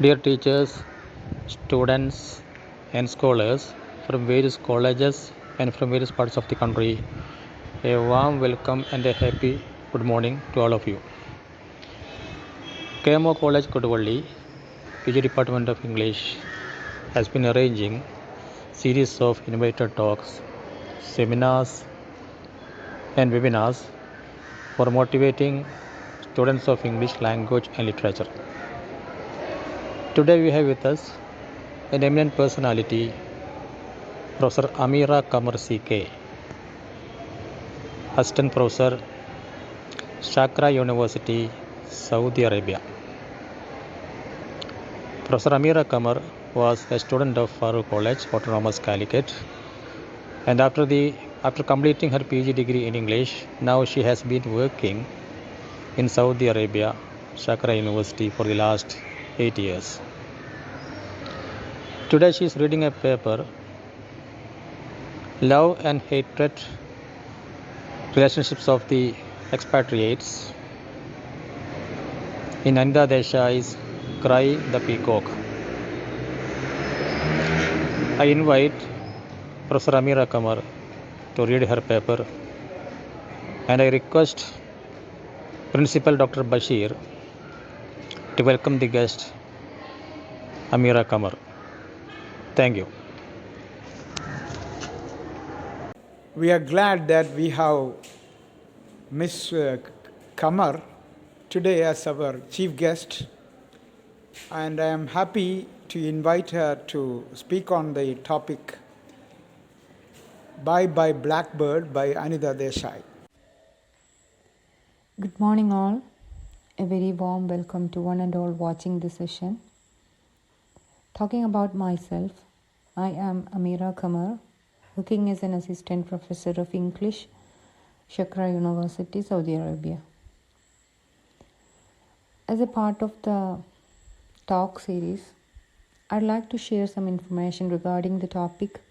Dear teachers, students, and scholars from various colleges and from various parts of the country, a warm welcome and a happy good morning to all of you. KMO College Koduvalli, PG Department of English, has been arranging series of invited talks, seminars, and webinars for motivating students of English language and literature. Today we have with us an eminent personality, Professor Amira Kamar CK, Assistant Professor, Shakra University, Saudi Arabia. Professor Amira Kamar was a student of Farooq College, Autonomous Calicut, and after completing her PG degree in English, now she has been working in Saudi Arabia, Shakra University, for the last 8 years. Today she is reading a paper, Love and Hatred, Relationships of the Expatriates, in Anita Desai's Cry the Peacock. I invite Professor Amira Kamar to read her paper, and I request Principal Dr. Bashir to welcome the guest, Amira Kamar. Thank you. We are glad that we have Ms. Kamar today as our chief guest, and I am happy to invite her to speak on the topic Bye Bye Blackbird by Anita Desai. Good morning all. A very warm welcome to one and all watching this session. Talking about myself, I am Amira Kamar, working as an assistant professor of English, Shakra University, Saudi Arabia. As a part of the talk series, I'd like to share some information regarding the topic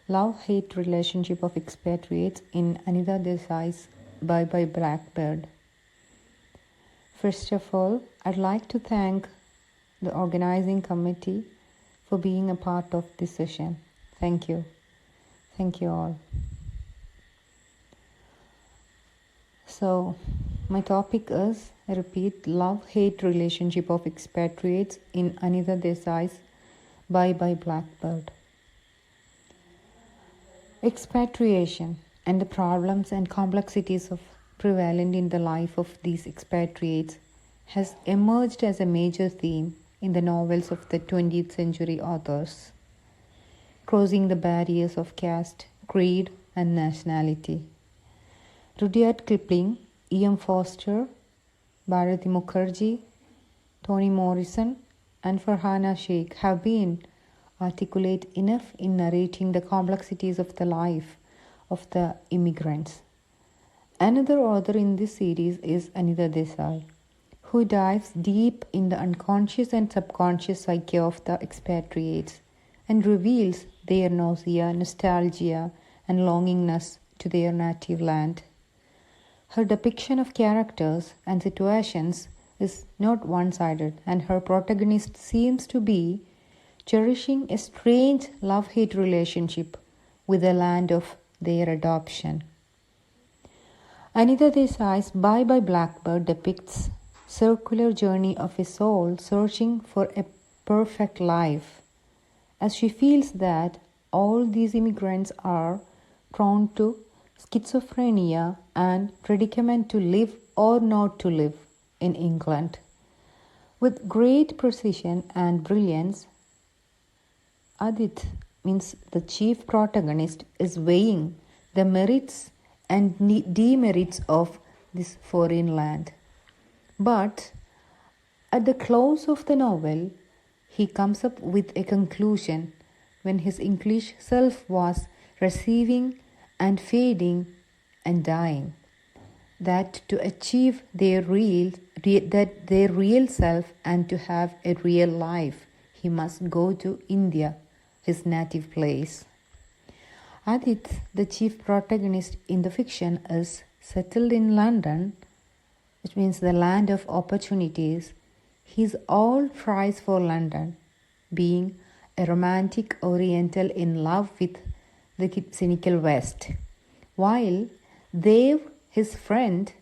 Love-Hate Relationship of Expatriates in Anita Desai's Bye Bye Blackbird. First of all, I'd like to thank the organizing committee for being a part of this session. Thank you. Thank you all. So, my topic is, I repeat, Love-Hate Relationship of Expatriates in Anita Desai's Bye Bye Blackbird. Expatriation and the problems and complexities of prevalent in the life of these expatriates has emerged as a major theme in the novels of the 20th century authors, crossing the barriers of caste, creed, and nationality. Rudyard Kipling, E.M. Forster, Bharati Mukherjee, Toni Morrison, and Farhana Sheikh have been articulate enough in narrating the complexities of the life of the immigrants. Another author in this series is Anita Desai, who dives deep in the unconscious and subconscious psyche of the expatriates and reveals their nausea, nostalgia, and longingness to their native land. Her depiction of characters and situations is not one-sided, and her protagonist seems to be cherishing a strange love-hate relationship with the land of their adoption. Anita Desai's Bye Bye Blackbird depicts circular journey of a soul searching for a perfect life, as she feels that all these immigrants are prone to schizophrenia and predicament to live or not to live in England. With great precision and brilliance, Adit, means the chief protagonist, is weighing the merits and demerits of this foreign land. But at the close of the novel, he comes up with a conclusion when his English self was receiving and fading and dying, that to achieve their real self and to have a real life, he must go to India, his native place. Adit, the chief protagonist in the fiction, is settled in London, which means the land of opportunities, He's all price for London, being a romantic Oriental in love with the cynical West, while Dev, his friend,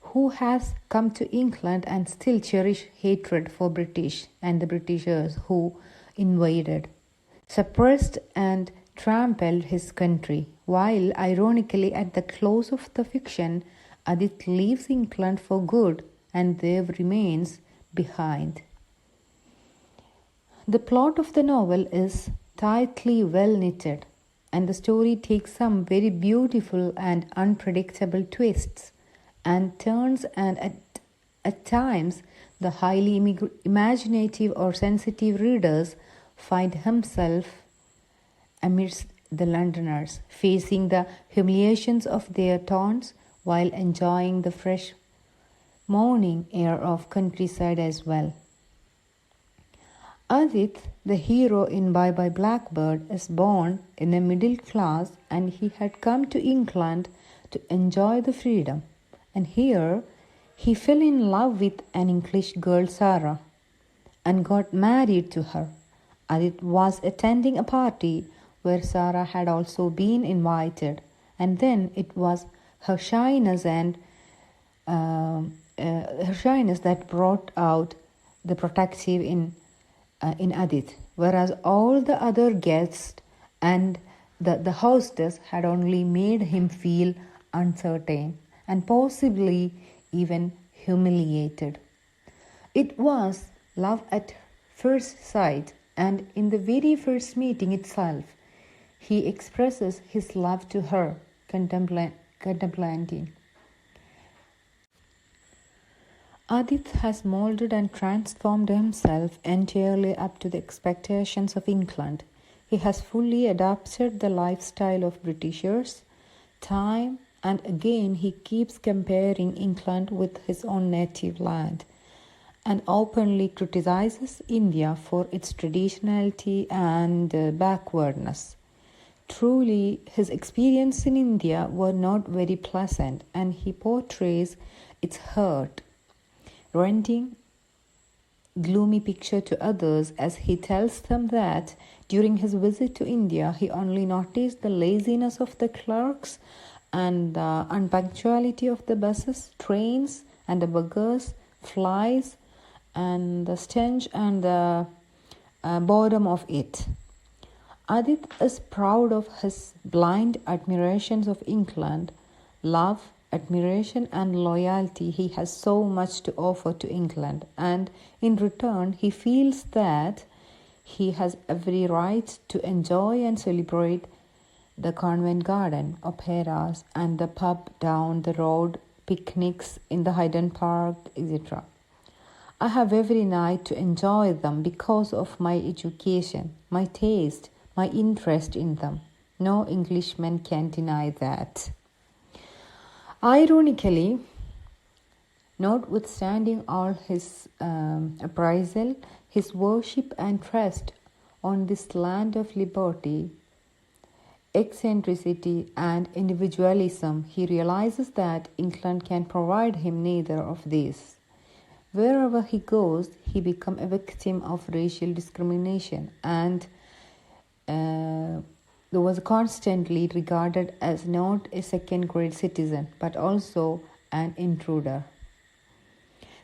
who has come to England and still cherish hatred for British and the Britishers who invaded, suppressed and trampled his country, while ironically at the close of the fiction, Adit leaves England for good and Dev remains behind. The plot of the novel is tightly well knitted, and the story takes some very beautiful and unpredictable twists and turns, and at times the highly imaginative or sensitive readers find himself amidst the Londoners, facing the humiliations of their taunts while enjoying the fresh morning air of countryside as well. Adit, the hero in Bye Bye Blackbird, is born in a middle class and he had come to England to enjoy the freedom. And here he fell in love with an English girl, Sarah, and got married to her. Adit was attending a party where Sarah had also been invited, and then it was her shyness that brought out the protective in Adit, whereas all the other guests and the hostess had only made him feel uncertain and possibly even humiliated. It was love at first sight, and in the very first meeting itself, he expresses his love to her, contemplating. Adit has molded and transformed himself entirely up to the expectations of England. He has fully adapted the lifestyle of Britishers, time and again he keeps comparing England with his own native land and openly criticizes India for its traditionality and backwardness. Truly, his experiences in India were not very pleasant, and he portrays its hurt, rending gloomy picture to others as he tells them that during his visit to India, he only noticed the laziness of the clerks and the unpunctuality of the buses, trains, and the beggars, flies, and the stench and the boredom of it. Adit is proud of his blind admirations of England, love, admiration and loyalty. He has so much to offer to England, and in return he feels that he has every right to enjoy and celebrate the Covent Garden, operas and the pub down the road, picnics in the Hyde Park, etc. I have every night to enjoy them because of my education, my taste, my interest in them. No Englishman can deny that. Ironically, notwithstanding all his appraisal, his worship and trust on this land of liberty, eccentricity and individualism, he realizes that England can provide him neither of these. Wherever he goes, he becomes a victim of racial discrimination and was constantly regarded as not a second-grade citizen, but also an intruder.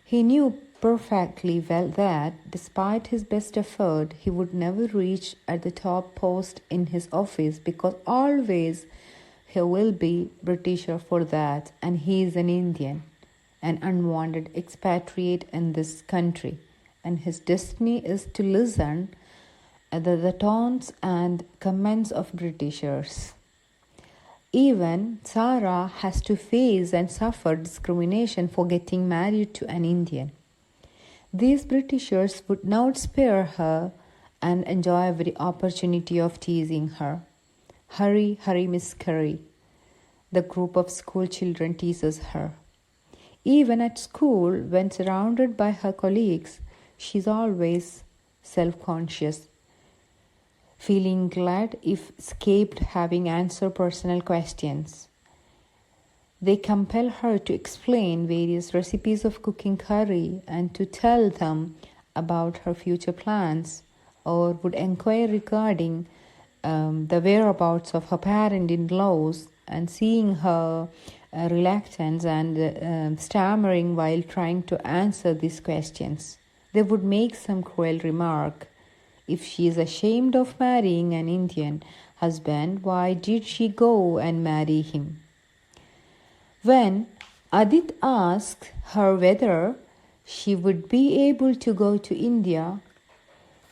He knew perfectly well that, despite his best effort, he would never reach at the top post in his office because always he will be Britisher for that, and he is an Indian, an unwanted expatriate in this country, and his destiny is to listen the taunts and comments of Britishers. Even Sarah has to face and suffer discrimination for getting married to an Indian. These Britishers would not spare her and enjoy every opportunity of teasing her. Hurry, hurry, Miss Curry. The group of school children teases her. Even at school, when surrounded by her colleagues, she's always self-conscious, feeling glad if escaped having answered personal questions. They compel her to explain various recipes of cooking curry and to tell them about her future plans, or would inquire regarding the whereabouts of her parent-in-laws, and seeing her reluctance and stammering while trying to answer these questions, they would make some cruel remark. If she is ashamed of marrying an Indian husband, why did she go and marry him? When Adit asked her whether she would be able to go to India,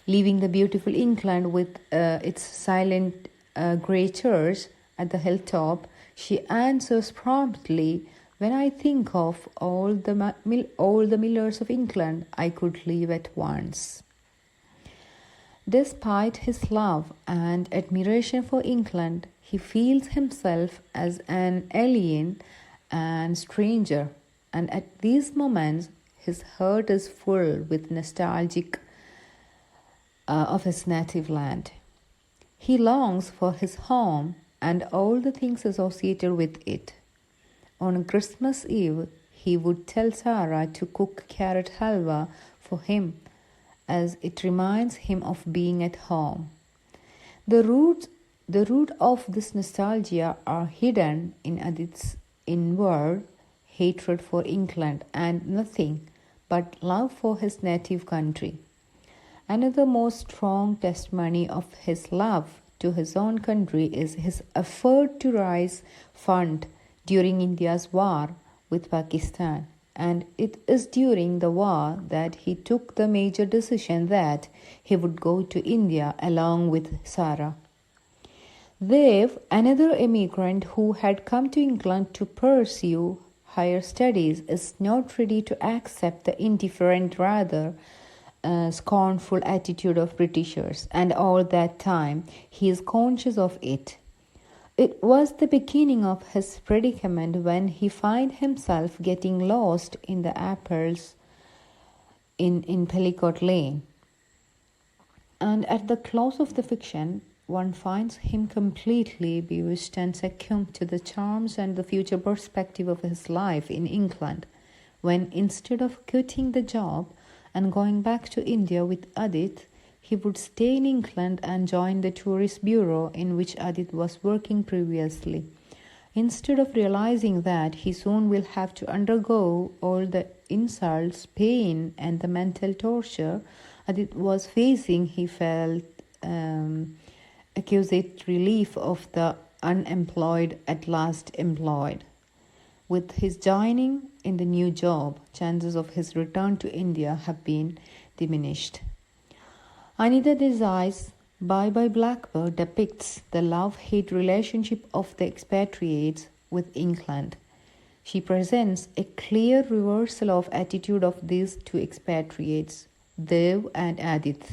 leaving the beautiful England with its silent grey church at the hilltop, she answers promptly, "When I think of all the millers of England, I could leave at once." Despite his love and admiration for England, he feels himself as an alien and stranger, and at these moments his heart is full with nostalgic of his native land. He longs for his home and all the things associated with it. On Christmas Eve, he would tell Sarah to cook carrot halwa for him, as it reminds him of being at home. The root of this nostalgia are hidden in Adit's inward hatred for England and nothing but love for his native country. Another most strong testimony of his love to his own country is his effort to raise funds during India's war with Pakistan, and it is during the war that he took the major decision that he would go to India along with Sarah. Dev, another immigrant who had come to England to pursue higher studies, is not ready to accept the indifferent, rather scornful attitude of Britishers, and all that time he is conscious of it. It was the beginning of his predicament when he finds himself getting lost in the apples in Pellicott Lane. And at the close of the fiction, one finds him completely bewitched and succumbed to the charms and the future perspective of his life in England, when instead of quitting the job and going back to India with Adit, he would stay in England and join the tourist bureau in which Adit was working previously. Instead of realizing that he soon will have to undergo all the insults, pain, and the mental torture Adit was facing, he felt accusate relief of the unemployed at last employed. With his joining in the new job, chances of his return to India have been diminished. Anita Desai's Bye Bye Blackbird depicts the love-hate relationship of the expatriates with England. She presents a clear reversal of attitude of these two expatriates, Dev and Adit.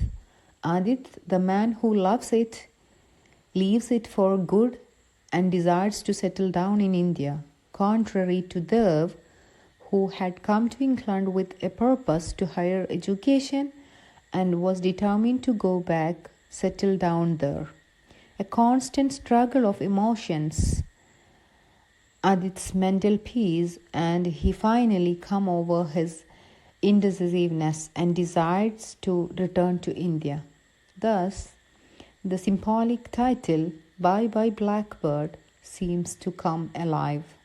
Adit, the man who loves it, leaves it for good and desires to settle down in India, contrary to Dev, who had come to England with a purpose to higher education and was determined to go back, settle down there. A constant struggle of emotions, Adit's mental peace, and he finally come over his indecisiveness and decides to return to India. Thus, the symbolic title, Bye Bye Blackbird, seems to come alive.